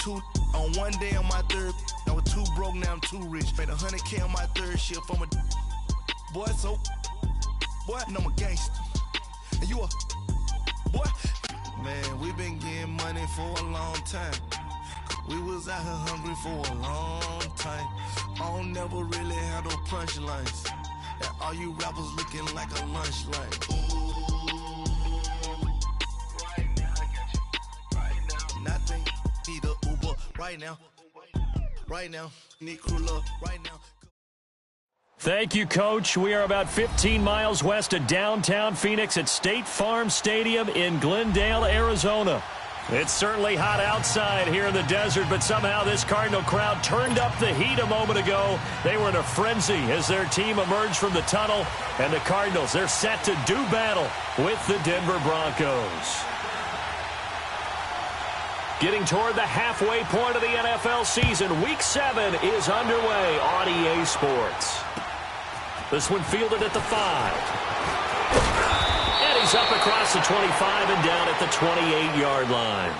two on one day on my third. I was too broke, now I'm too rich. Made 100K on my third shift from a boy, so boy, and I'm a gangster. And you a boy. Man, we been getting money for a long time. We was out here hungry for a long time. I don't never really have no punchlines. And all you rappers looking like a lunch line. Right now, I got you. Right now. Nothing. Need a Uber right now. Right now. Need crew love right now. Thank you, Coach. We are about 15 miles west of downtown Phoenix at State Farm Stadium in Glendale, Arizona. It's certainly hot outside here in the desert, but somehow this Cardinal crowd turned up the heat a moment ago. They were in a frenzy as their team emerged from the tunnel, and the Cardinals, they're set to do battle with the Denver Broncos. Getting toward the halfway point of the NFL season, Week 7 is underway on EA Sports. This one fielded at the 5. And he's up across the 25 and down at the 28-yard line.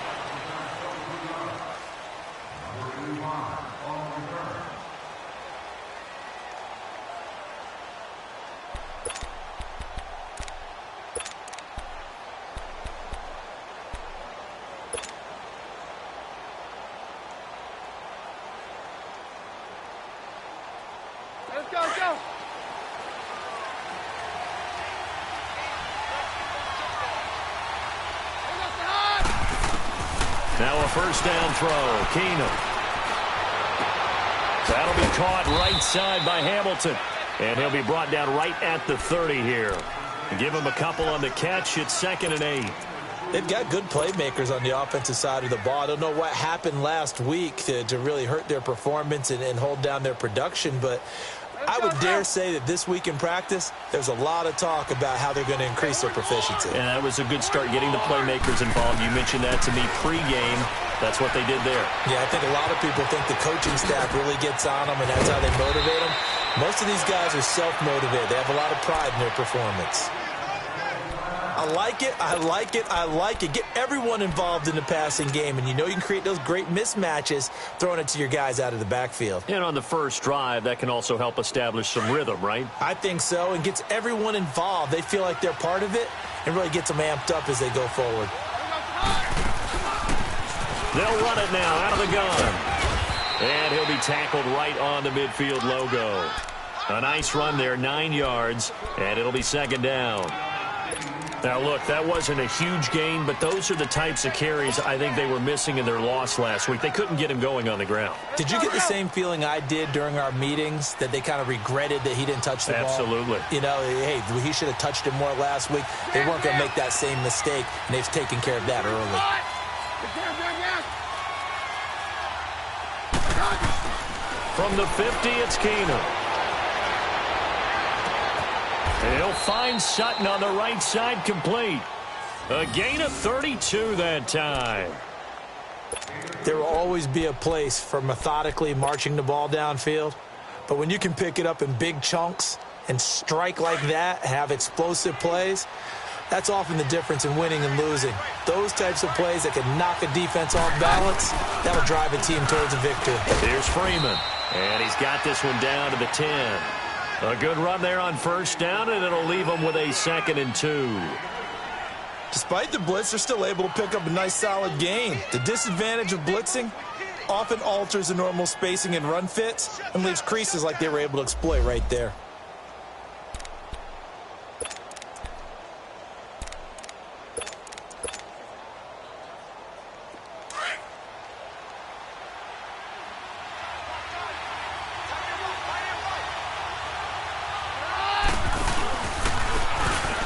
Let's go. Now a first down throw. Keenum. That'll be caught right side by Hamilton. And he'll be brought down right at the 30 here. Give him a couple on the catch. It's 2nd and 8. They've got good playmakers on the offensive side of the ball. I don't know what happened last week to really hurt their performance and hold down their production, but I would dare say that this week in practice, there's a lot of talk about how they're going to increase their proficiency. And that was a good start, getting the playmakers involved. You mentioned that to me pregame. That's what they did there. Yeah, I think a lot of people think the coaching staff really gets on them, and that's how they motivate them. Most of these guys are self-motivated. They have a lot of pride in their performance. I like it. I like it. I like it. Get everyone involved in the passing game, and you know you can create those great mismatches throwing it to your guys out of the backfield. And on the first drive, that can also help establish some rhythm, right? I think so, and gets everyone involved. They feel like they're part of it and really gets them amped up as they go forward. They'll run it now out of the gun. And he'll be tackled right on the midfield logo. A nice run there, 9 yards, and it'll be 2nd down. Now, look, that wasn't a huge gain, but those are the types of carries I think they were missing in their loss last week. They couldn't get him going on the ground. Did you get the same feeling I did during our meetings, that they kind of regretted that he didn't touch the ball? Absolutely. You know, hey, he should have touched it more last week. They weren't going to make that same mistake, and they've taken care of that early. From the 50, it's Keenum. He'll find Sutton on the right side, complete. A gain of 32 that time. There will always be a place for methodically marching the ball downfield, but when you can pick it up in big chunks and strike like that, have explosive plays, that's often the difference in winning and losing. Those types of plays that can knock a defense off balance, that'll drive a team towards a victory. Here's Freeman, and he's got this one down to the 10. A good run there on first down, and it'll leave them with a 2nd and 2. Despite the blitz, they're still able to pick up a nice solid gain. The disadvantage of blitzing often alters the normal spacing and run fits and leaves creases like they were able to exploit right there.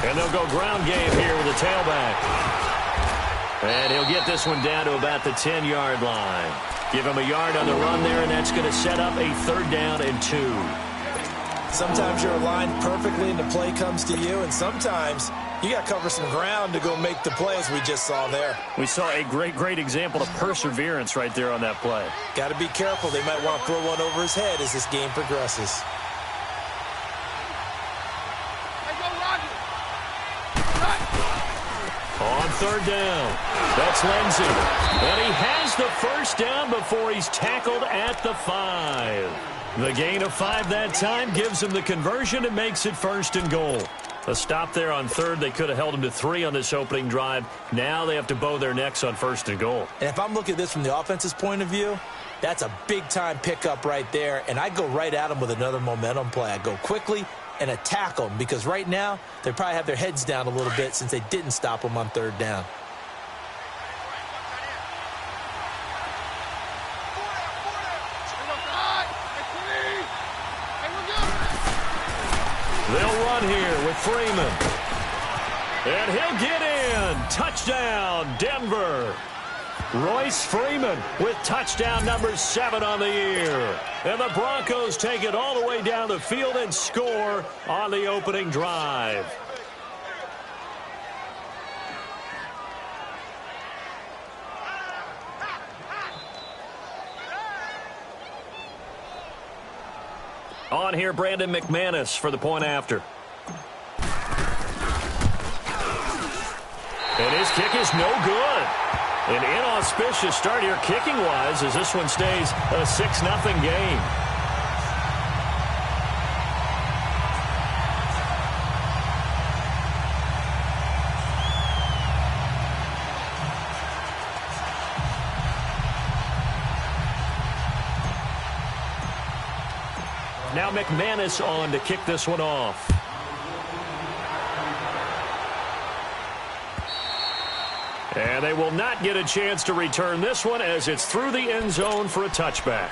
And they'll go ground game here with the tailback. And he'll get this one down to about the 10-yard line. Give him a yard on the run there, and that's going to set up a 3rd down and 2. Sometimes you're aligned perfectly and the play comes to you, and sometimes you got to cover some ground to go make the play, as we just saw there. We saw a great example of perseverance right there on that play. Got to be careful. They might want to throw one over his head as this game progresses. On 3rd down, that's Lindsey. And he has the first first down before he's tackled at the 5. The gain of 5 that time gives him the conversion and makes it 1st and goal. A stop there on 3rd. They could have held him to 3 on this opening drive. Now they have to bow their necks on 1st and goal. And if I'm looking at this from the offense's point of view, that's a big-time pickup right there, and I go right at them with another momentum play. I go quickly and attack them because right now they probably have their heads down a little bit since they didn't stop them on 3rd down. They'll run here with Freeman. And he'll get in. Touchdown, Denver. Royce Freeman with touchdown number 7 on the year. And the Broncos take it all the way down the field and score on the opening drive. On here, Brandon McManus for the point after. And his kick is no good. An inauspicious start here kicking-wise as this one stays a 6-0 game. Now McManus on to kick this one off. And they will not get a chance to return this one as it's through the end zone for a touchback.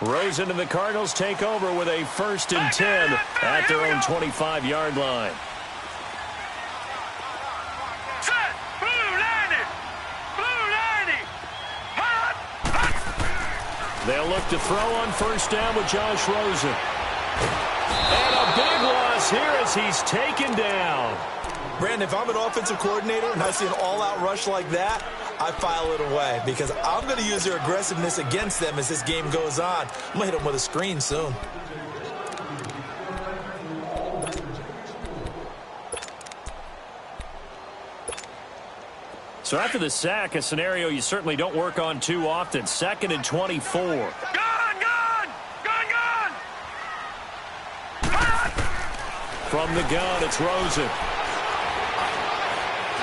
Rosen and the Cardinals take over with a 1st and 10 at their own 25-yard line. They'll look to throw on 1st down with Josh Rosen. And a big loss here as he's taken down. Brandon, if I'm an offensive coordinator and I see an all-out rush like that, I file it away because I'm going to use their aggressiveness against them as this game goes on. I'm going to hit them with a screen soon. So after the sack, a scenario you certainly don't work on too often. 2nd and 24. Gun! From the gun, it's Rosen.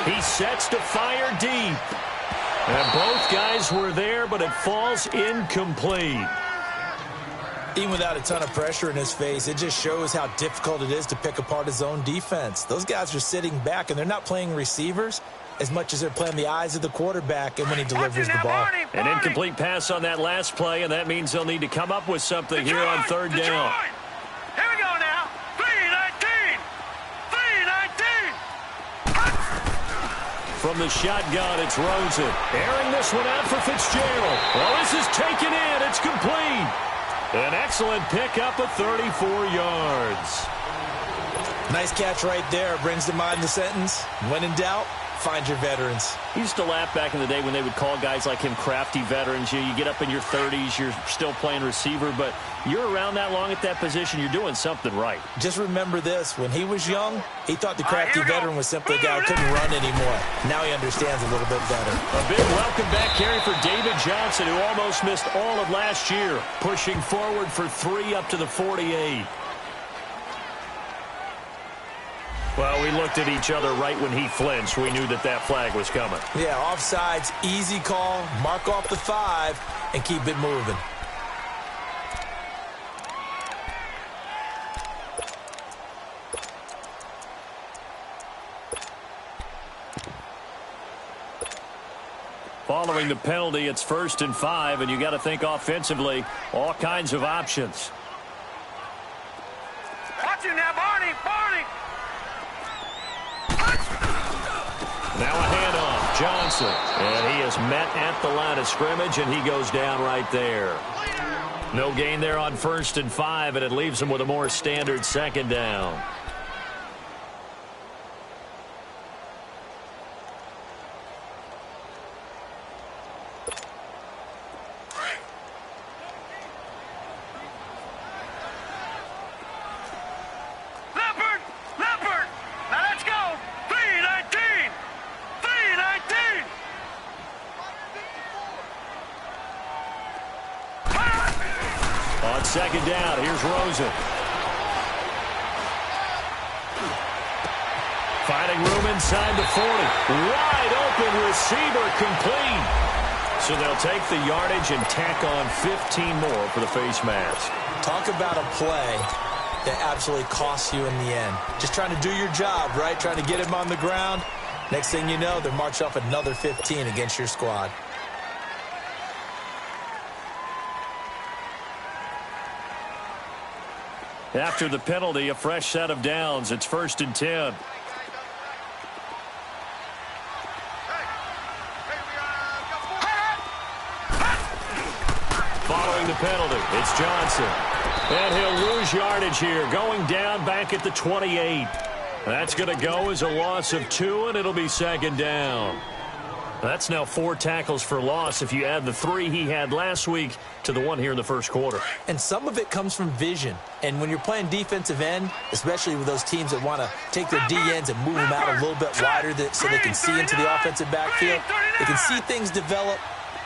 He sets to fire deep. And both guys were there, but it falls incomplete. Even without a ton of pressure in his face, it just shows how difficult it is to pick apart his own defense. Those guys are sitting back, and they're not playing receivers as much as they're playing the eyes of the quarterback and when he delivers the ball. An incomplete pass on that last play, and that means they'll need to come up with something here on 3rd down. Here we go now. 3-19. From the shotgun, it's Rosen. Airing this one out for Fitzgerald. Well, this is taken in. It's complete. An excellent pickup of 34 yards. Nice catch right there. Brings to mind the sentence, when in doubt, find your veterans. He used to laugh back in the day when they would call guys like him crafty veterans. You get up in your 30s, you're still playing receiver, but you're around that long at that position, you're doing something right. Just remember this. When he was young, he thought the crafty veteran was simply a guy who couldn't run anymore. Now he understands a little bit better. A big welcome back carry for David Johnson, who almost missed all of last year, pushing forward for 3 up to the 48. Well, we looked at each other right when he flinched. We knew that that flag was coming. Yeah, offsides, easy call, mark off the 5, and keep it moving. Following the penalty, it's 1st and 5, and you got to think offensively, all kinds of options. Watch him now, Barney. Now a handoff, Johnson. And he is met at the line of scrimmage, and he goes down right there. No gain there on 1st and 5, and it leaves him with a more standard 2nd down. second down. Here's Rosen. Finding room inside the 40. Wide open receiver, complete. So they'll take the yardage and tack on 15 more for the face mask. Talk about a play that absolutely costs you in the end. Just trying to do your job, right? Trying to get him on the ground. Next thing you know, they're marching off another 15 against your squad. After the penalty, a fresh set of downs. It's 1st and 10. Following the penalty, it's Johnson. And he'll lose yardage here, going down back at the 28. That's going to go as a loss of 2, and it'll be second down. That's now 4 tackles for loss if you add the 3 he had last week to the 1 here in the first quarter. And some of it comes from vision. And when you're playing defensive end, especially with those teams that want to take their D-ends and move them out a little bit wider so they can see into the offensive backfield, they can see things develop,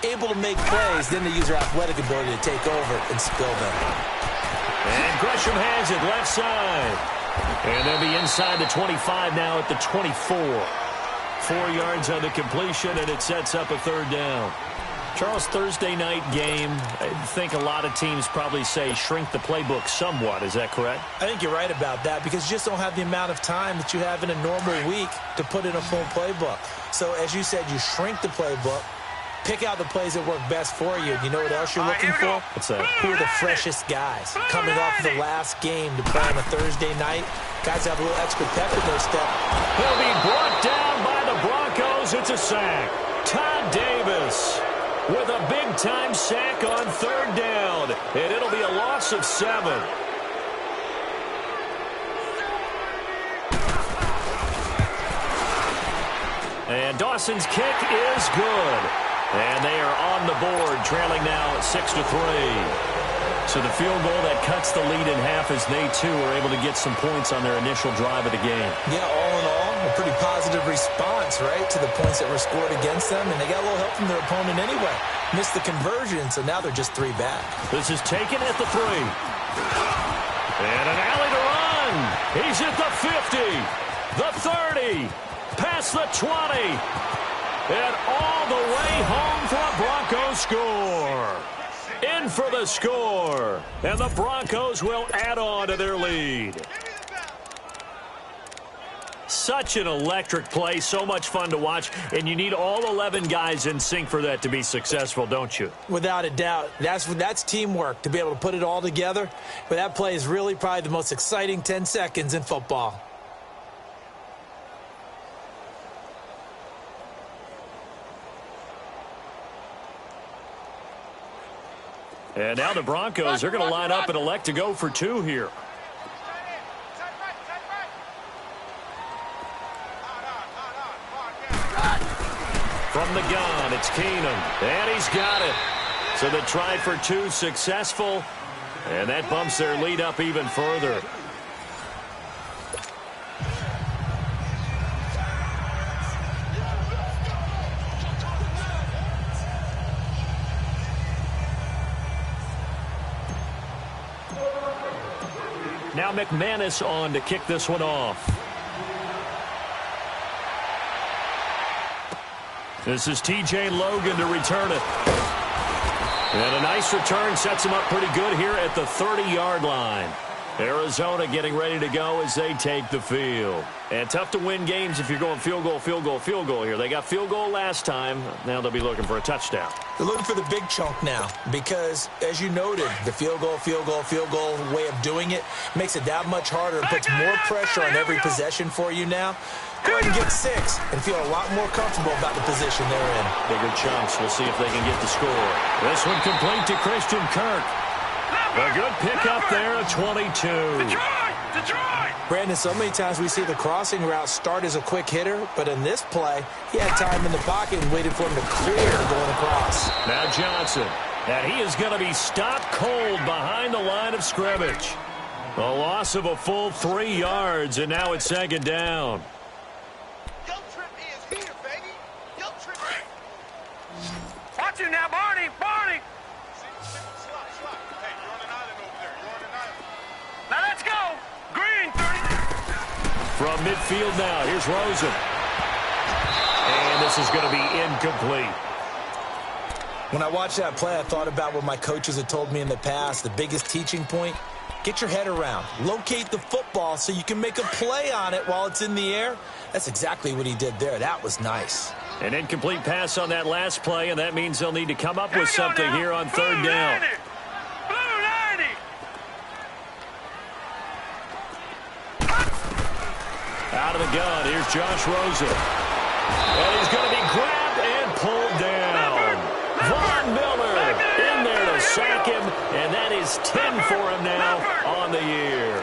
able to make plays, then they use their athletic ability to take over and spill them. And Gresham has it left side. And they'll be inside the 25 now at the 24. 4 yards on the completion, and it sets up a third down. Charles, Thursday night game, I think a lot of teams probably say shrink the playbook somewhat. Is that correct? I think you're right about that because you just don't have the amount of time that you have in a normal week to put in a full playbook. So, as you said, you shrink the playbook, pick out the plays that work best for you. You know what else you're looking for? What's that? Who are the freshest guys coming off the last game to play on a Thursday night? Guys have a little extra pep in their step. He'll be brought down by the Broncos. It's a sack. Todd Davis with a big-time sack on third down. And it'll be a loss of 7. And Dawson's kick is good. And they are on the board, trailing now 6-3. So the field goal that cuts the lead in half as they, too, are able to get some points on their initial drive of the game. Yeah, all in all, a pretty positive response, right, to the points that were scored against them. And they got a little help from their opponent anyway. Missed the conversion, so now they're just 3 back. This is taken at the 3. And an alley to run. He's at the 50, the 30, past the 20. And all the way home for a Broncos score. In for the score. And the Broncos will add on to their lead. Such an electric play, so much fun to watch, and you need all 11 guys in sync for that to be successful, don't you? Without a doubt. That's teamwork, to be able to put it all together. But that play is really probably the most exciting 10 seconds in football. And now the Broncos are going to line up and elect to go for 2 here. From the gun, it's Keenum. And he's got it. So the try for 2 successful. And that bumps their lead up even further. Now McManus on to kick this one off. This is T.J. Logan to return it. And a nice return sets him up pretty good here at the 30-yard line. Arizona getting ready to go as they take the field. And tough to win games if you're going field goal, field goal, field goal here. They got field goal last time. Now they'll be looking for a touchdown. They're looking for the big chunk now because, as you noted, the field goal way of doing it makes it that much harder and puts more pressure on every possession for you now. Go ahead and get 6 and feel a lot more comfortable about the position they're in. Bigger chunks. We'll see if they can get the score. This one complete to Christian Kirk. A good pickup there at 22. Detroit! Brandon, so many times we see the crossing route start as a quick hitter, but in this play, he had time in the pocket and waited for him to clear going across. Now Johnson. And he is going to be stopped cold behind the line of scrimmage. A loss of a full 3 yards, and now it's second down. Watch him now, Barney! From midfield now, here's Rosen. And this is going to be incomplete. When I watched that play, I thought about what my coaches had told me in the past. The biggest teaching point, get your head around. Locate the football so you can make a play on it while it's in the air. That's exactly what he did there. That was nice. An incomplete pass on that last play, and that means they'll need to come up with something here on third down. Out of the gun, here's Josh Rosen. And he's going to be grabbed and pulled down. Von Miller in there to sack him, and that is 10 for him now on the year.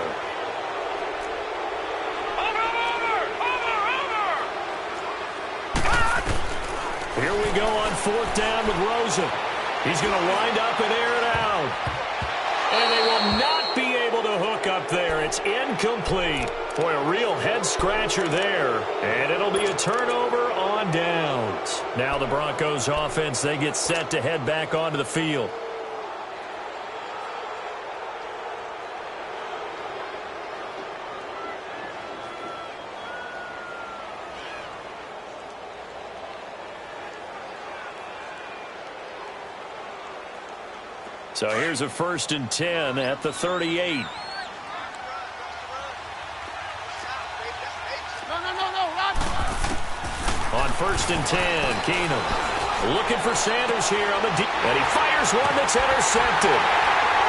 Here we go on fourth down with Rosen. He's going to wind up and air it out. And they will not be able to hook up there. It's incomplete. Boy, a real head-scratcher there. And it'll be a turnover on downs. Now the Broncos offense, they get set to head back onto the field. So here's a 1st and 10 at the 38. On 1st and 10, Keenum looking for Sanders here on the deep, and he fires one that's intercepted.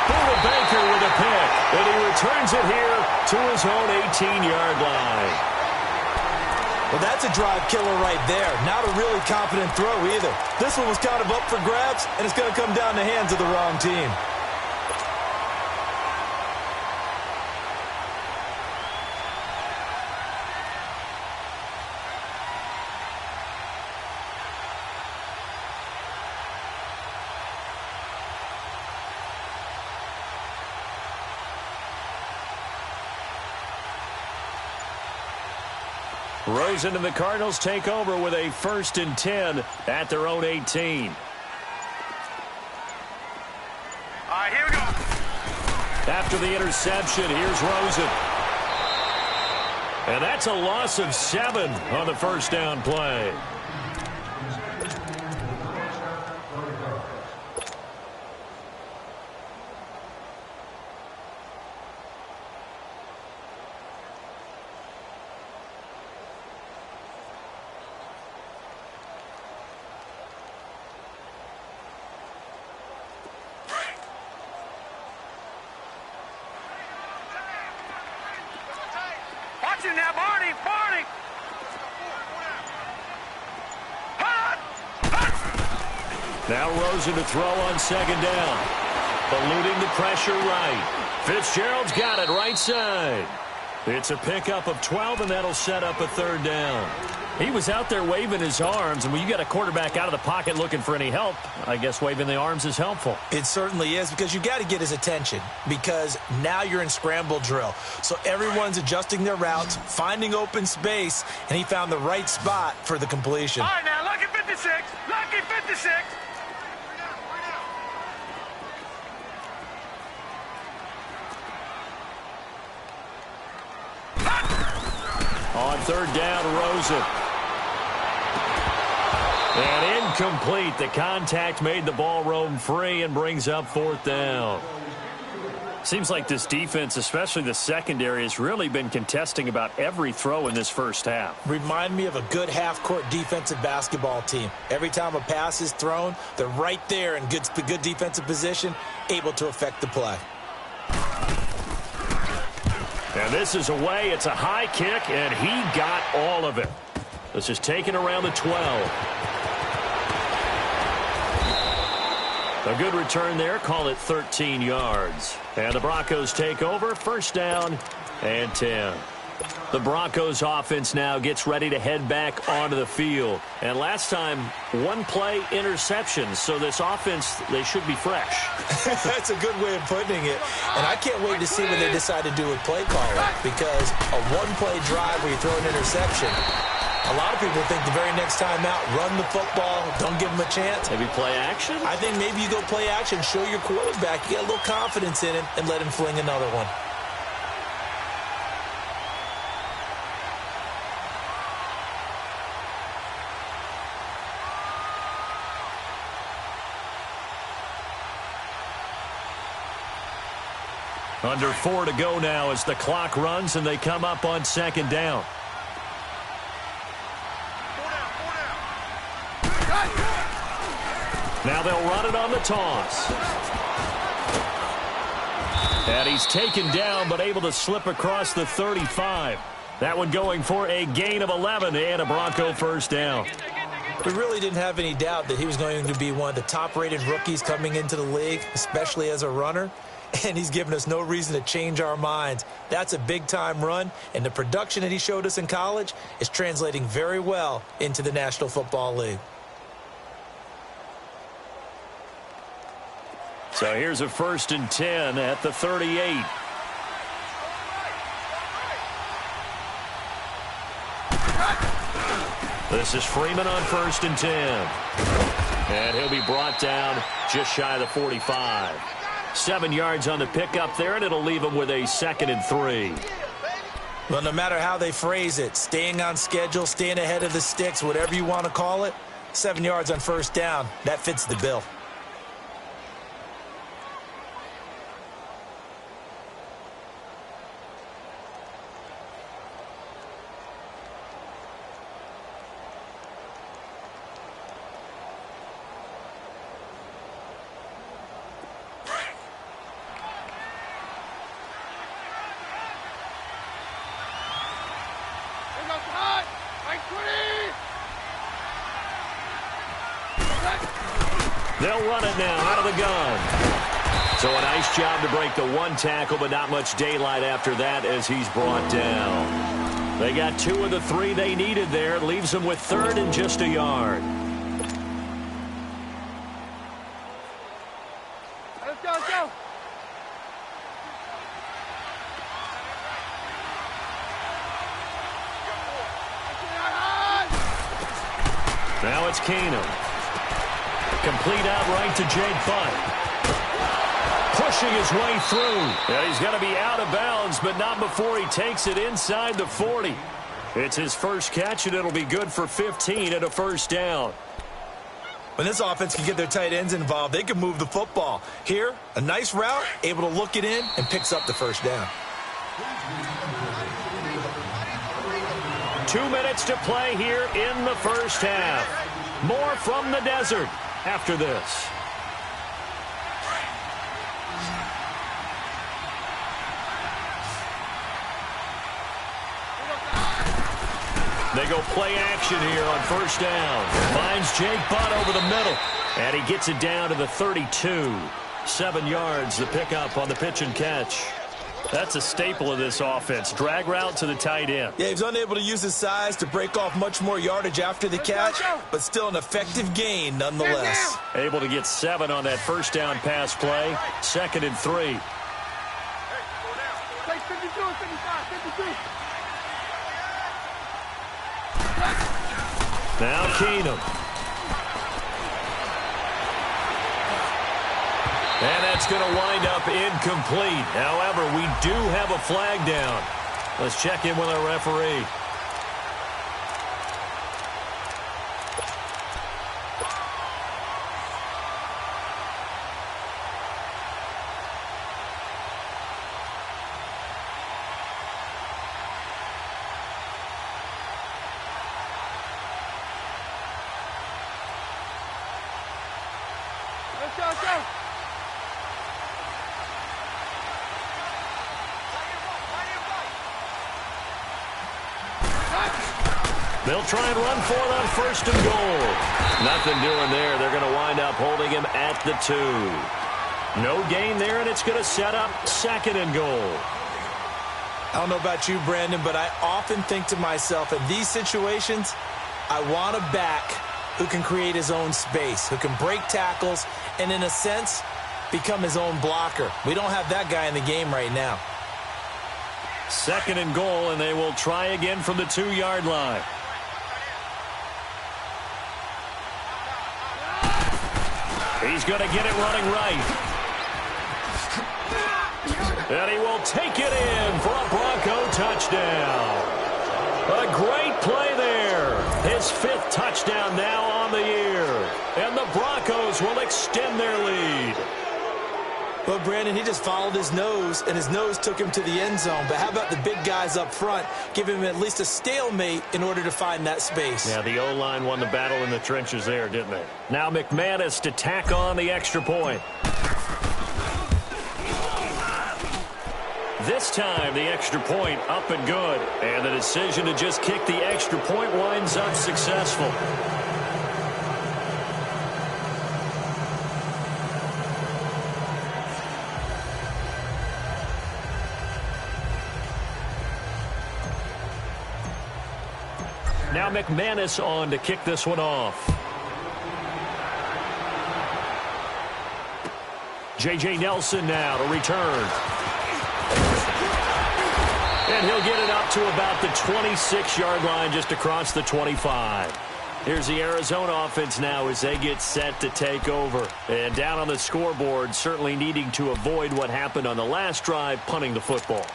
Buda Baker with a pick, and he returns it here to his own 18-yard line. Well, that's a drive killer right there. Not a really confident throw either. This one was kind of up for grabs, and it's going to come down the hands of the wrong team. Rosen and the Cardinals take over with a 1st and 10 at their own 18. All right, here we go. After the interception, here's Rosen. And that's a loss of 7 on the 1st down play. Now, Barney. Now Rosen to throw on 2nd down. Eluding the pressure right. Fitzgerald's got it right side. It's a pickup of 12, and that'll set up a 3rd down. He was out there waving his arms, and when you got a quarterback out of the pocket looking for any help, I guess waving the arms is helpful. It certainly is, because you got to get his attention, because now you're in scramble drill. So everyone's adjusting their routes, finding open space, and he found the right spot for the completion. All right, now, lucky 56. Lucky 56. On 3rd down, Rosen. And incomplete. The contact made the ball roam free and brings up 4th down. Seems like this defense, especially the secondary, has really been contesting about every throw in this first half. Remind me of a good half-court defensive basketball team. Every time a pass is thrown, they're right there in good defensive position, able to affect the play. And this is away. It's a high kick, and he got all of it. This is taken around the 12. A good return there. Call it 13 yards. And the Broncos take over. 1st down and 10. The Broncos offense now gets ready to head back onto the field. And last time, 1-play interceptions. So this offense, they should be fresh. That's a good way of putting it. And I can't wait to see what they decide to do with play calling, because a 1-play drive where you throw an interception, a lot of people think the very next time out, run the football, don't give them a chance. Maybe play action? I think maybe you go play action, show your quarterback, you get a little confidence in him, and let him fling another one. Under 4 to go now as the clock runs and they come up on second down. Now they'll run it on the toss. And he's taken down but able to slip across the 35. That one going for a gain of 11 and a Bronco first down. We really didn't have any doubt that he was going to be one of the top-rated rookies coming into the league, especially as a runner. And he's given us no reason to change our minds. That's a big-time run, and the production that he showed us in college is translating very well into the National Football League. So here's a 1st and 10 at the 38. This is Freeman on 1st and 10. And he'll be brought down just shy of the 45. 7 yards on the pickup there, and it'll leave him with a 2nd and 3. Well, no matter how they phrase it, staying on schedule, staying ahead of the sticks, whatever you want to call it, 7 yards on 1st down, that fits the bill. They'll run it now out of the gun. So a nice job to break the 1 tackle, but not much daylight after that as he's brought down. They got 2 of the 3 they needed there. Leaves them with 3rd and just a yard. Let's go, let's go. Now it's Keenum. Complete out right to Jake Butt. Pushing his way through. Yeah, he's going to be out of bounds, but not before he takes it inside the 40. It's his first catch, and it'll be good for 15 and a 1st down. When this offense can get their tight ends involved, they can move the football. Here, a nice route, able to look it in, and picks up the 1st down. 2 minutes to play here in the 1st half. More from the desert after this. They go play action here on 1st down. Finds Jake Butt over the middle. And he gets it down to the 32. 7 yards, the pickup on the pitch and catch. That's a staple of this offense. Drag route to the tight end. Yeah, he was unable to use his size to break off much more yardage after the catch, but still an effective gain nonetheless. Able to get 7 on that 1st down pass play. 2nd and 3. Take 52, 55, 52. Now Keenum. And that's going to wind up incomplete. However, we do have a flag down. Let's check in with our referee. Let's go, let's go. They'll try and run for it on 1st and goal. Nothing doing there. They're going to wind up holding him at the 2. No gain there, and it's going to set up 2nd and goal. I don't know about you, Brandon, but I often think to myself, in these situations, I want a back who can create his own space, who can break tackles, and in a sense, become his own blocker. We don't have that guy in the game right now. 2nd and goal, and they will try again from the 2-yard line. He's going to get it running right. And he will take it in for a Bronco touchdown. A great play there. His 5th touchdown now on the year. And the Broncos will extend their lead. Well, Brandon, he just followed his nose, and his nose took him to the end zone. But how about the big guys up front? Give him at least a stalemate in order to find that space. Yeah, the O-line won the battle in the trenches there, didn't they? Now McManus to tack on the extra point. This time, the extra point up and good. And the decision to just kick the extra point winds up successful. Now McManus on to kick this one off. J.J. Nelson now to return. And he'll get it up to about the 26-yard line, just across the 25. Here's the Arizona offense now as they get set to take over. And down on the scoreboard, certainly needing to avoid what happened on the last drive, punting the football.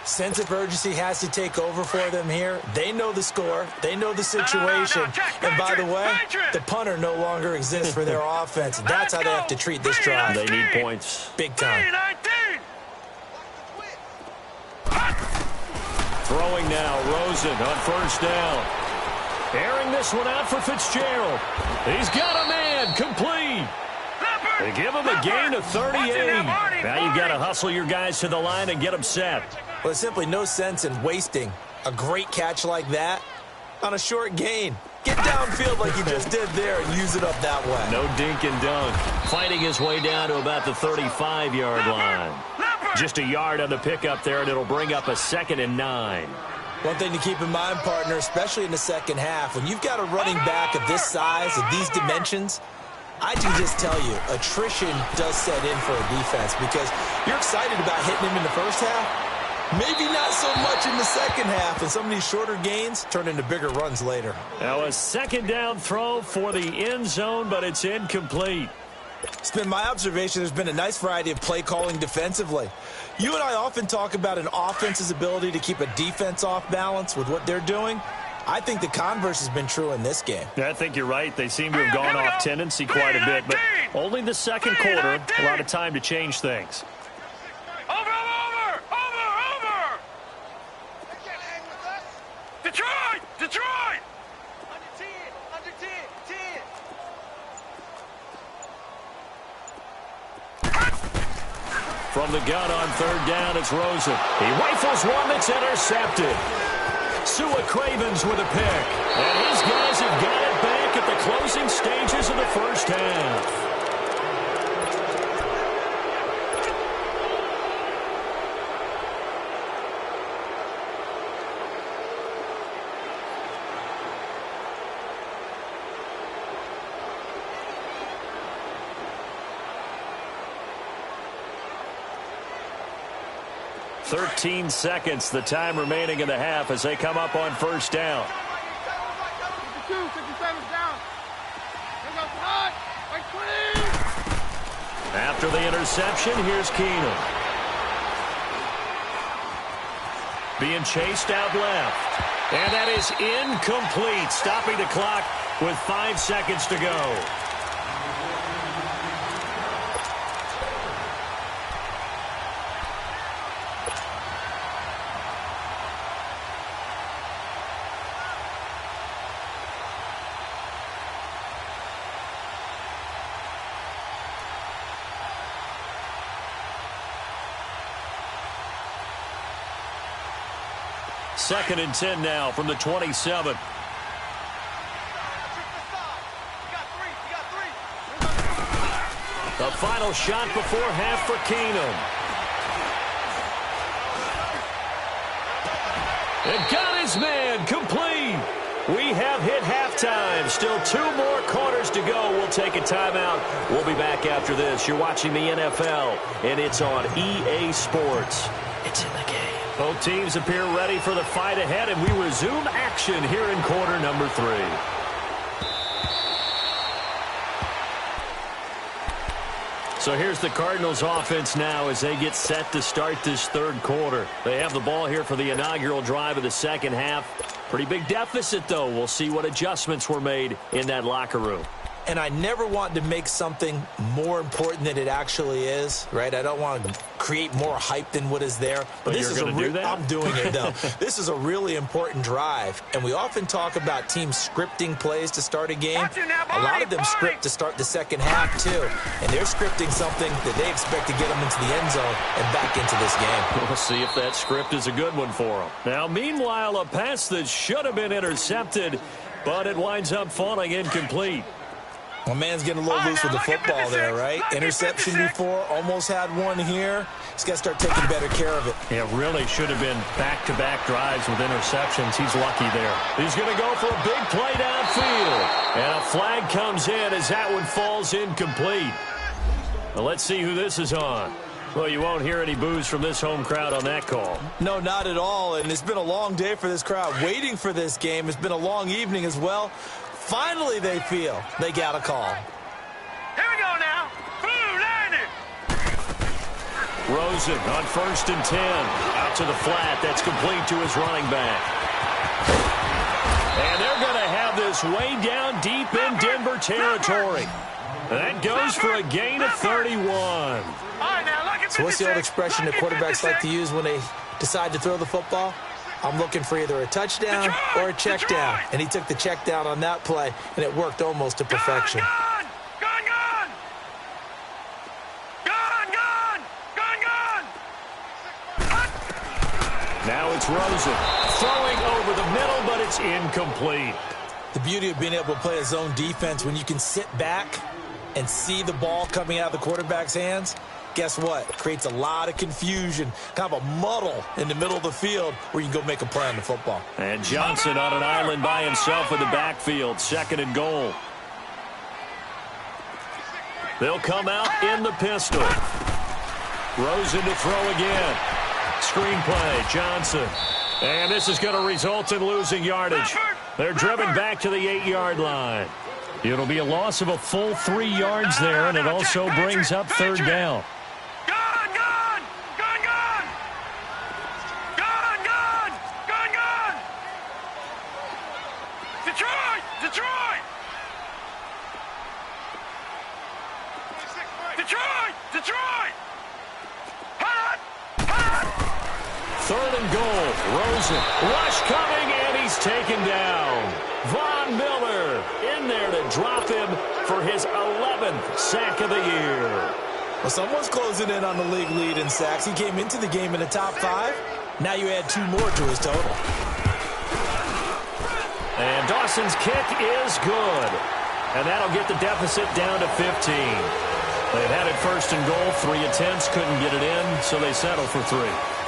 Sense of urgency has to take over for them here. They know the score. They know the situation. And by the way, the punter no longer exists for their offense. That's how they have to treat this drive. They need points. Big time. Throwing now, Rosen on first down. Airing this one out for Fitzgerald. He's got a man, complete. They give him a gain of 38. Now you've got to hustle your guys to the line and get them set. Well, there's simply no sense in wasting a great catch like that on a short gain. Get downfield like you just did there and use it up that way. No dink and dunk. Fighting his way down to about the 35-yard line. Just a yard on the pickup there, and it'll bring up a 2nd and 9. One thing to keep in mind, partner, especially in the second half, when you've got a running back of this size, of these dimensions, I can just tell you, attrition does set in for a defense because you're excited about hitting him in the first half. Maybe not so much in the second half, and some of these shorter gains turn into bigger runs later. Now a 2nd down throw for the end zone, but it's incomplete. It's been my observation there's been a nice variety of play calling defensively. You and I often talk about an offense's ability to keep a defense off balance with what they're doing. I think the converse has been true in this game. Yeah, I think you're right. They seem to have gone off tendency quite a bit, but only the second quarter, a lot of time to change things. Over! Detroit! Under 10. From the gun on third down, it's Rosen. He rifles one that's intercepted. Sua Cravens with a pick. And his guys have got it back at the closing stages of the first half. "13 seconds, the time remaining in the half as they come up on first down. 57's down. After the interception, here's Keenum. Being chased out left. And that is incomplete, stopping the clock with 5 seconds to go. Second and 10 now from the 27. The final shot before half for Keenum. And got his man complete. We have hit halftime. Still 2 more quarters to go. We'll take a timeout. We'll be back after this. You're watching the NFL, and it's on EA Sports. It's in the game. Both teams appear ready for the fight ahead, and we resume action here in quarter number 3. So here's the Cardinals offense now as they get set to start this third quarter. They have the ball here for the inaugural drive of the second half. Pretty big deficit, though. We'll see what adjustments were made in that locker room. and I never want to make something more important than it actually is, right? I don't want to create more hype than what is there. But this is I'm doing it, though. This is a really important drive, and we often talk about teams scripting plays to start a game. A lot of them script to start the second half, too, and they're scripting something that they expect to get them into the end zone and back into this game. We'll see if that script is a good one for them. Now, meanwhile, a pass that should have been intercepted, but it winds up falling incomplete. My man's getting a little loose with the football there, right? Interception before, almost had one here. He's got to start taking better care of it. Yeah, really should have been back-to-back drives with interceptions. He's lucky there. He's going to go for a big play downfield. And a flag comes in as that one falls incomplete. Well, let's see who this is on. Well, you won't hear any boos from this home crowd on that call. No, not at all, and it's been a long day for this crowd. Waiting for this game. It's been a long evening as well. Finally, they feel they got a call. Here we go now. Blue landing. Rosen on 1st and 10. Out to the flat. That's complete to his running back. And they're going to have this way down deep in Denver territory. That goes for a gain of 31. So what's the old expression that quarterbacks like to use when they decide to throw the football? I'm looking for either a touchdown or a check down. And he took the check down on that play, and it worked almost to perfection. Now it's Rosen throwing over the middle, but it's incomplete. The beauty of being able to play a zone defense when you can sit back and see the ball coming out of the quarterback's hands, guess what? It creates a lot of confusion, kind of a muddle in the middle of the field where you can go make a play on the football. And Johnson on an island by himself in the backfield, 2nd and goal. They'll come out in the pistol. Rosen to throw again. Screen play, Johnson. And this is going to result in losing yardage. They're driven back to the 8-yard line. It'll be a loss of a full 3 yards there, and it also brings up 3rd down. Detroit! 3rd and goal. Rosen. Rush coming, and he's taken down. Von Miller in there to drop him for his 11th sack of the year. Well, someone's closing in on the league lead in sacks. He came into the game in the top 5. Now you add 2 more to his total. And Dawson's kick is good. And that'll get the deficit down to 15. They had it 1st and goal, 3 attempts, couldn't get it in, so they settle for 3.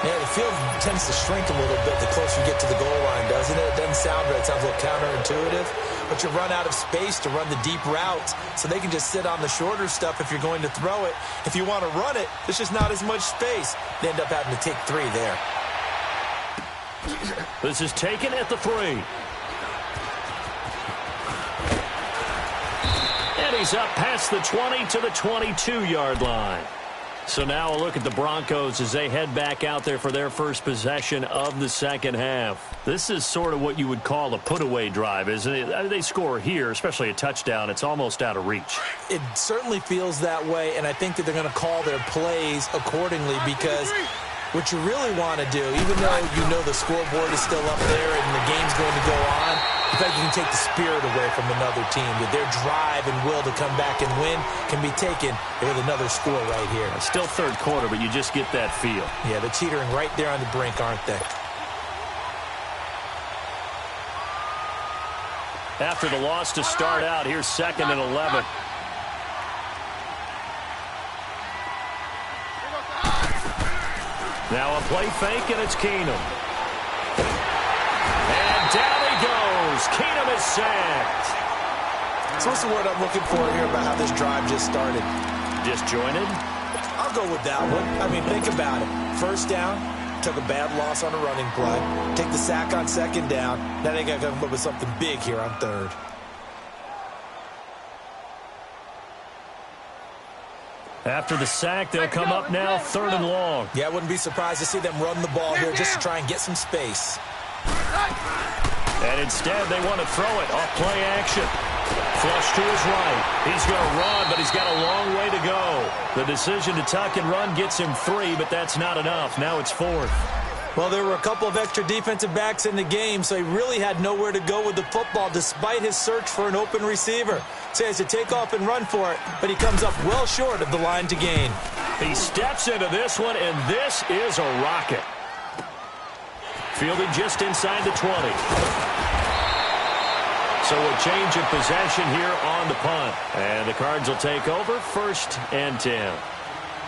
Yeah, the field tends to shrink a little bit the closer you get to the goal line, doesn't it? It doesn't sound right. It sounds a little counterintuitive. But you run out of space to run the deep routes, so they can just sit on the shorter stuff if you're going to throw it. If you want to run it, there's just not as much space. They end up having to take 3 there. This is taken at the 3. And he's up past the 20 to the 22-yard line. So now a look at the Broncos as they head back out there for their first possession of the second half. This is sort of what you would call a put-away drive, isn't it? I mean, they score here, especially a touchdown. It's almost out of reach. It certainly feels that way, and I think that they're going to call their plays accordingly because what you really want to do, even though you know the scoreboard is still up there and the game's going to go on, in fact, you can take the spirit away from another team. With their drive and will to come back and win can be taken with another score right here. It's still 3rd quarter, but you just get that feel. Yeah, they're teetering right there on the brink, aren't they? After the loss to start out, here's 2nd and 11. Now a play fake, and it's Keenum. And down he goes. Keenum is sacked. So what's the word I'm looking for here about how this drive just started? Disjointed? I'll go with that one. I mean, think about it. 1st down, took a bad loss on a running play. Take the sack on 2nd down. Now they got to come up with something big here on 3rd. After the sack, they'll come up now 3rd and long. Yeah, I wouldn't be surprised to see them run the ball here just to try and get some space. And instead, they want to throw it off play action. Flush to his right. He's going to run, but he's got a long way to go. The decision to tuck and run gets him 3, but that's not enough. Now it's 4th. Well, there were a couple of extra defensive backs in the game, so he really had nowhere to go with the football despite his search for an open receiver. So he has to take off and run for it, but he comes up well short of the line to gain. He steps into this one, and this is a rocket. Fielded just inside the 20. So a change of possession here on the punt. And the Cards will take over 1st and 10.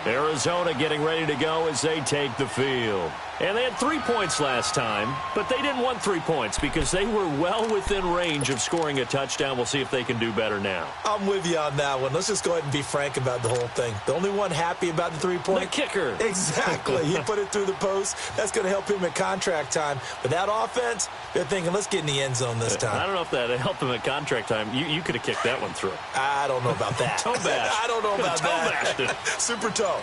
Arizona getting ready to go as they take the field. And they had 3 points last time, but they didn't want 3 points because they were well within range of scoring a touchdown. We'll see if they can do better now. I'm with you on that one. Let's just go ahead and be frank about the whole thing. The only one happy about the 3-point? The kicker. Exactly. He put it through the post. That's going to help him at contract time. But that offense, they're thinking, let's get in the end zone this time. I don't know if that helped him at contract time. You could have kicked that one through. I don't know about that. Toe bash. I don't know about toe that. Bashed it. Super toe.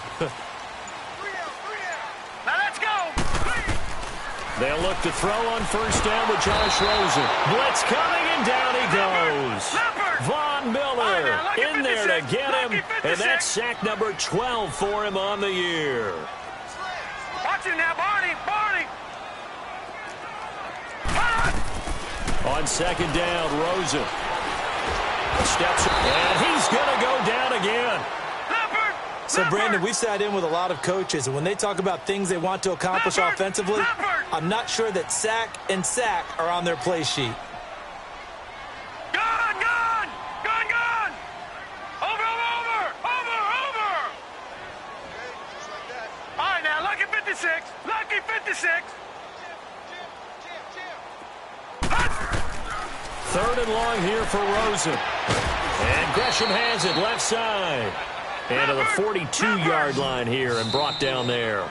Now let's go. They'll look to throw on 1st down with Josh Rosen. Blitz coming, and down he goes. Von Miller in there to get him, and that's sack number 12 for him on the year. Watch it now, Barney. On 2nd down, Rosen steps, and he's going to go down again. So, Brandon, we've sat in with a lot of coaches, and when they talk about things they want to accomplish offensively, I'm not sure that sack and sack are on their play sheet. Gone! Over! All right, now, lucky 56. 3rd and long here for Rosen. And Gresham has it left side. And to the 42-yard line here and brought down there.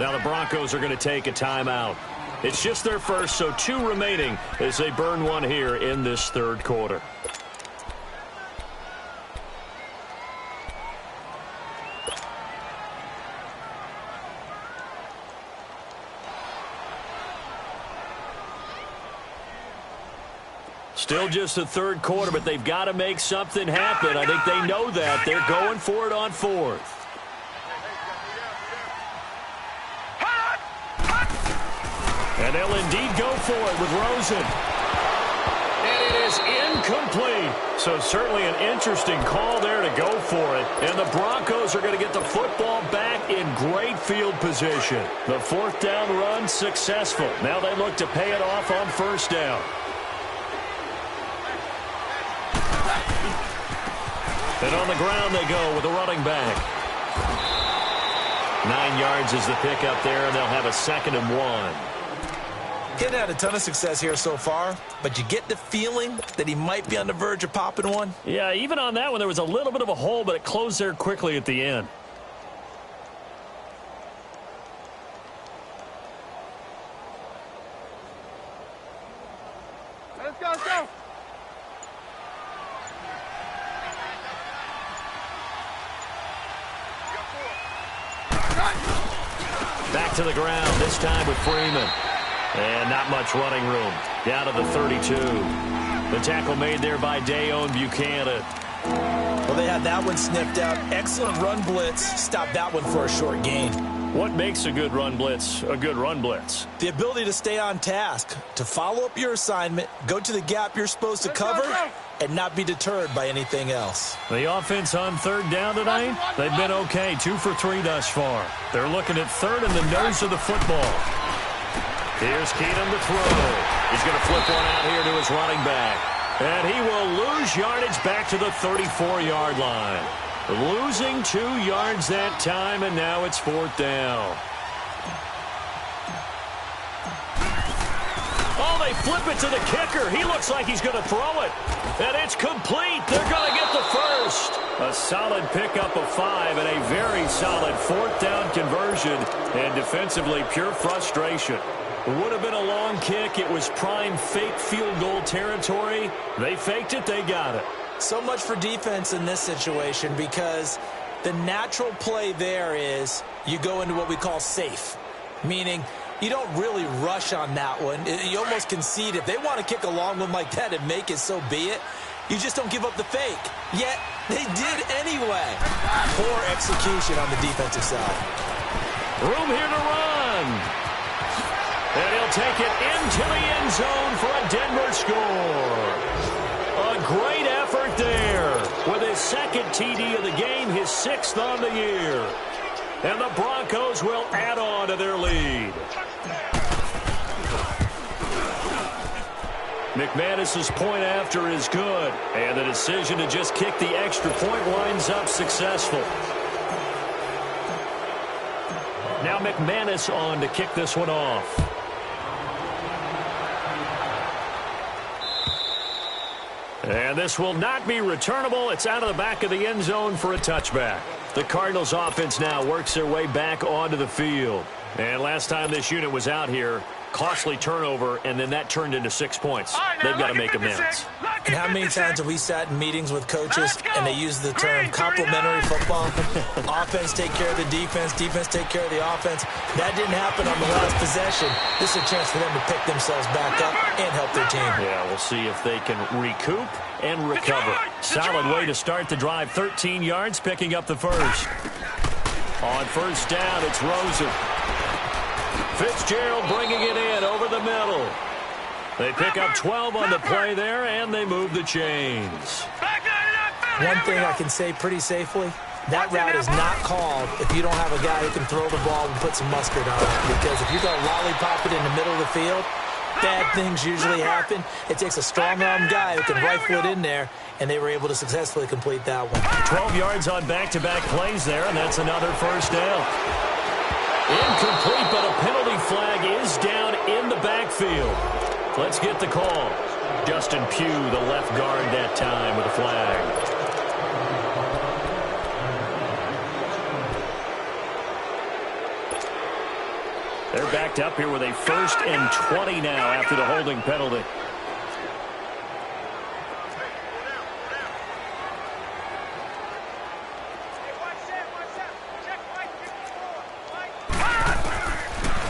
Now the Broncos are going to take a timeout. It's just their first, so 2 remaining as they burn one here in this 3rd quarter. Still just the 3rd quarter, but they've got to make something happen. I think they know that. They're going for it on 4th. And they'll indeed go for it with Rosen. And it is incomplete. So certainly an interesting call there to go for it. And the Broncos are going to get the football back in great field position. The 4th down run successful. Now they look to pay it off on 1st down. And on the ground they go with a running back. 9 yards is the pickup there, and they'll have a 2nd and 1. He hasn't had a ton of success here so far, but you get the feeling that he might be on the verge of popping one. Yeah, even on that one, there was a little bit of a hole, but it closed there quickly at the end. Let's go. Back to the ground, this time with Freeman. And not much running room. Down to the 32. The tackle made there by Dayon Buchanan. Well, they had that one sniffed out. Excellent run blitz. Stopped that one for a short gain. What makes a good run blitz a good run blitz? The ability to stay on task, to follow up your assignment, go to the gap you're supposed to cover, and not be deterred by anything else. The offense on 3rd down tonight, they've been okay. 2 for 3 thus far. They're looking at 3rd in the nose of the football. Here's Keenum to throw. He's going to flip one out here to his running back. And he will lose yardage back to the 34-yard line. Losing 2 yards that time, and now it's 4th down. Oh, they flip it to the kicker. He looks like he's going to throw it. And it's complete. They're going to get the first. A solid pickup of 5 and a very solid 4th down conversion. And defensively, pure frustration. It would have been a long kick. It was prime fake field goal territory. They faked it. They got it. So much for defense in this situation because the natural play there is you go into what we call safe, meaning you don't really rush on that one. You almost concede if they want to kick a long one like that and make it, so be it. You just don't give up the fake. Yet, they did anyway. Poor execution on the defensive side. Room here to run. And he'll take it into the end zone for a Denver score. A great effort there. With his second TD of the game, his 6th on the year. And the Broncos will add on to their lead. McManus's point after is good. And the decision to just kick the extra point winds up successful. Now McManus on to kick this one off. And this will not be returnable. It's out of the back of the end zone for a touchback. The Cardinals offense now works their way back onto the field. And last time this unit was out here, costly turnover, and then that turned into 6 points. They've got to make amends. And how many times have we sat in meetings with coaches and they use the term complementary football? Offense take care of the defense, defense take care of the offense. That didn't happen on the last possession. This is a chance for them to pick themselves back up and help their team. Yeah, we'll see if they can recoup and recover. Solid way to start the drive. 13 yards, picking up the first. On first down, it's Rosen. Fitzgerald bringing it in over the middle. They pick up 12 on the play there, and they move the chains. One thing I can say pretty safely, that route is not called if you don't have a guy who can throw the ball and put some mustard on it. Because if you're going to lollipop it in the middle of the field, bad things usually happen. It takes a strong-arm guy who can rifle it in there, and they were able to successfully complete that one. 12 yards on back-to-back plays there, and that's another first down. Incomplete, but a penalty flag is down in the backfield. Let's get the call. Justin Pugh, the left guard that time with a flag. They're backed up here with a 1st and 20 now after the holding penalty.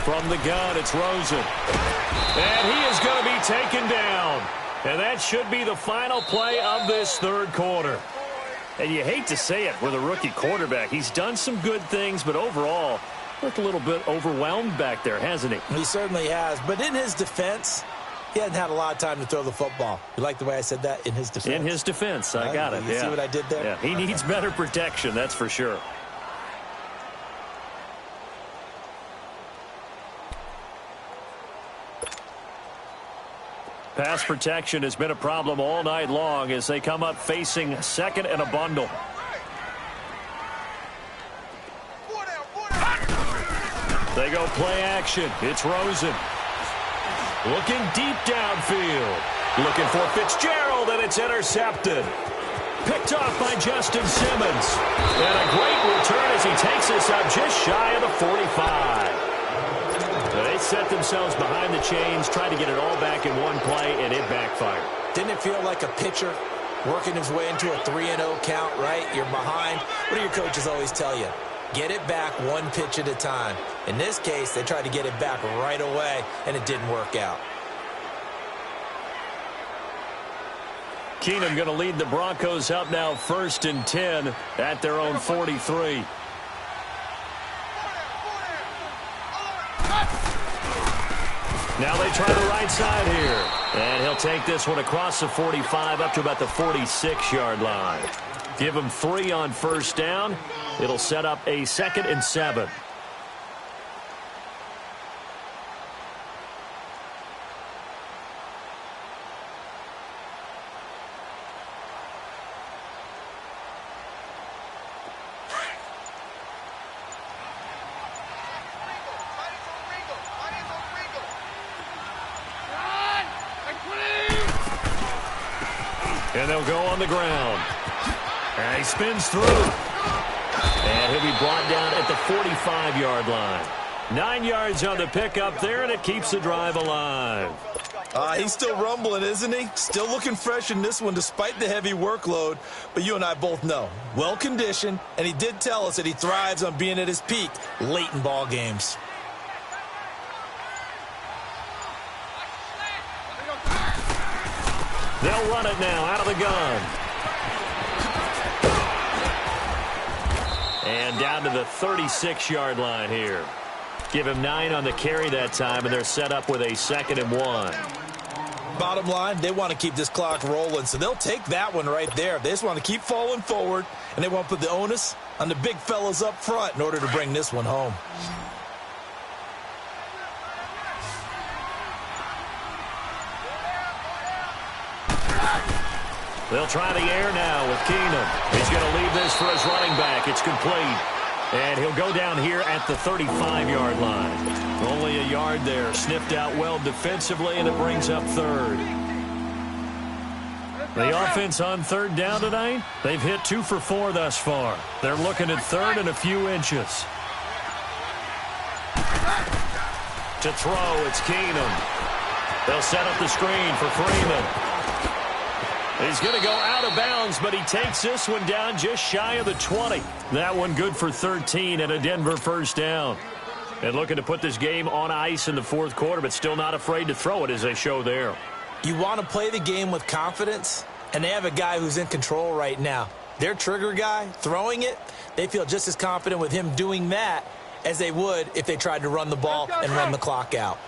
From the gun, it's Rosen. And he is going to be taken down. And that should be the final play of this third quarter. And you hate to say it with a rookie quarterback. He's done some good things, but overall, looked a little bit overwhelmed back there, hasn't he? He certainly has. But in his defense, he hasn't had a lot of time to throw the football. You like the way I said that? In his defense. In his defense. I got it. You see what I did there? Yeah, he needs better protection, that's for sure. Pass protection has been a problem all night long as they come up facing 2nd and a bundle. They go play action. It's Rosen. Looking deep downfield. Looking for Fitzgerald, and it's intercepted. Picked off by Justin Simmons. And a great return as he takes us up just shy of the 45. They set themselves behind the chains, tried to get it all back in one play, and it backfired. Didn't it feel like a pitcher working his way into a 3-0 count, right? You're behind. What do your coaches always tell you? Get it back one pitch at a time. In this case, they tried to get it back right away, and it didn't work out. Keenum going to lead the Broncos up now 1st and 10 at their own 43. Now they try the right side here. And he'll take this one across the 45 up to about the 46-yard line. Give him 3 on first down. It'll set up a 2nd and 7. And they'll go on the ground. And he spins through. And he'll be brought down at the 45-yard line. 9 yards on the pickup there, and it keeps the drive alive. He's still rumbling, isn't he? Still looking fresh in this one despite the heavy workload. But you and I both know, well-conditioned, and he did tell us that he thrives on being at his peak late in ball games. They'll run it now out of the gun. And down to the 36-yard line here. Give him 9 on the carry that time, and they're set up with a 2nd and 1. Bottom line, they want to keep this clock rolling, so they'll take that one right there. They just want to keep falling forward, and they want to put the onus on the big fellas up front in order to bring this one home. They'll try the air now with Keenum. He's going to leave this for his running back. It's complete. And he'll go down here at the 35-yard line. Only a yard there. Sniffed out well defensively, and it brings up 3rd. The offense on 3rd down tonight, they've hit 2 for 4 thus far. They're looking at 3rd and a few inches. To throw, it's Keenum. They'll set up the screen for Freeman. He's going to go out of bounds, but he takes this one down just shy of the 20. That one good for 13 and a Denver first down. And looking to put this game on ice in the 4th quarter, but still not afraid to throw it as they show there. You want to play the game with confidence, and they have a guy who's in control right now. Their trigger guy, throwing it, they feel just as confident with him doing that as they would if they tried to run the ball and run the clock out.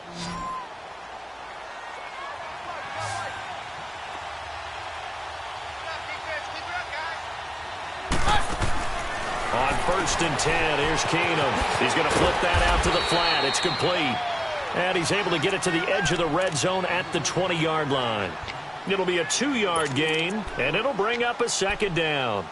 On 1st and 10, here's Keenum. He's going to flip that out to the flat. It's complete. And he's able to get it to the edge of the red zone at the 20-yard line. It'll be a 2-yard gain, and it'll bring up a 2nd down.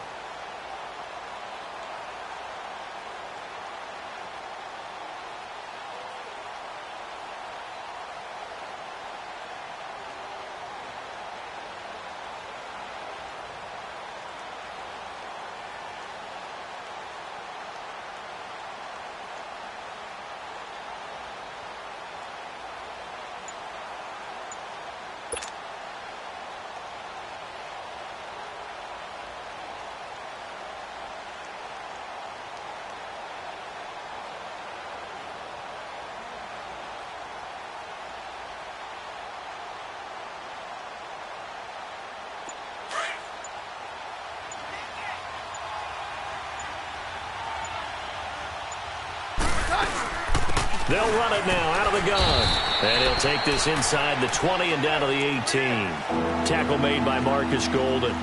They'll run it now out of the gun. And he'll take this inside the 20 and down to the 18. Tackle made by Marcus Golden.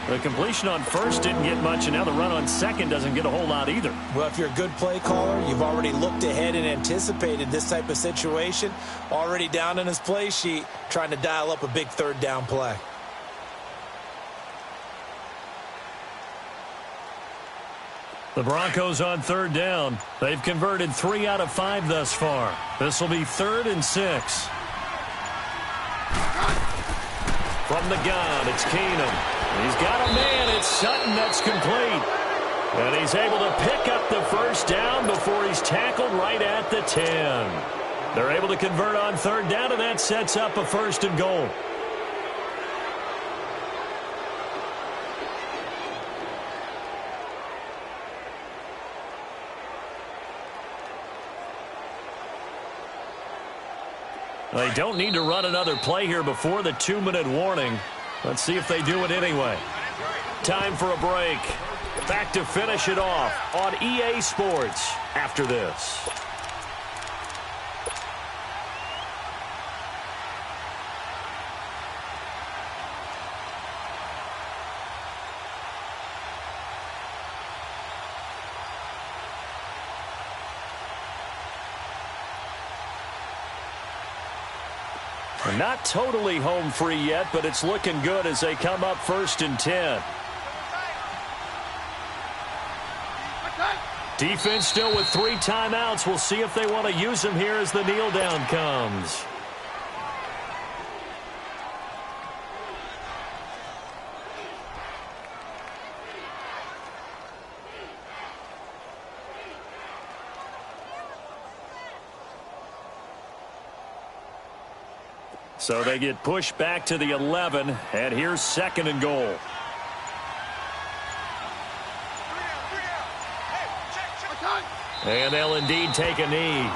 The completion on 1st didn't get much, and now the run on 2nd doesn't get a whole lot either. Well, if you're a good play caller, you've already looked ahead and anticipated this type of situation. Already down in his play sheet, trying to dial up a big 3rd down play. The Broncos on 3rd down. They've converted 3 out of 5 thus far. This will be 3rd and 6. From the gun, it's Keenum. He's got a man. It's Sutton. That's complete. And he's able to pick up the first down before he's tackled right at the 10. They're able to convert on 3rd down, and that sets up a 1st and goal. They don't need to run another play here before the 2-minute warning. Let's see if they do it anyway. Time for a break. Back to finish it off on EA Sports after this. Not totally home free yet, but it's looking good as they come up 1st and 10. Defense still with 3 timeouts. We'll see if they want to use them here as the kneel down comes. So they get pushed back to the 11, and here's 2nd and goal. And they'll indeed take a knee.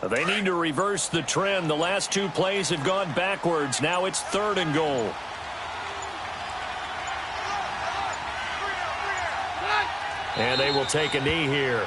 They need to reverse the trend. The last 2 plays have gone backwards. Now it's 3rd and goal. And they will take a knee here.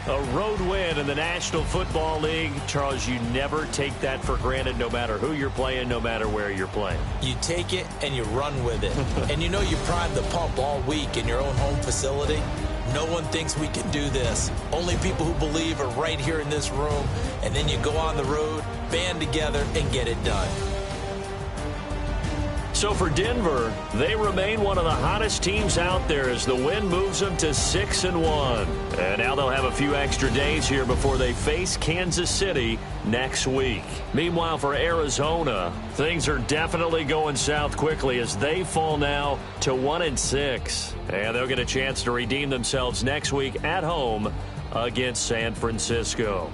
A road win in the National Football League. Charles, you never take that for granted, no matter who you're playing, no matter where you're playing. You take it and you run with it. And you know you primed the pump all week in your own home facility. No one thinks we can do this. Only people who believe are right here in this room. And then you go on the road, band together, and get it done. So for Denver, they remain one of the hottest teams out there as the win moves them to 6-1. And now they'll have a few extra days here before they face Kansas City next week. Meanwhile, for Arizona, things are definitely going south quickly as they fall now to 1-6. And they'll get a chance to redeem themselves next week at home against San Francisco.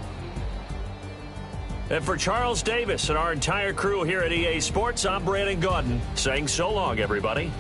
And for Charles Davis and our entire crew here at EA Sports, I'm Brandon Gaudin saying so long, everybody.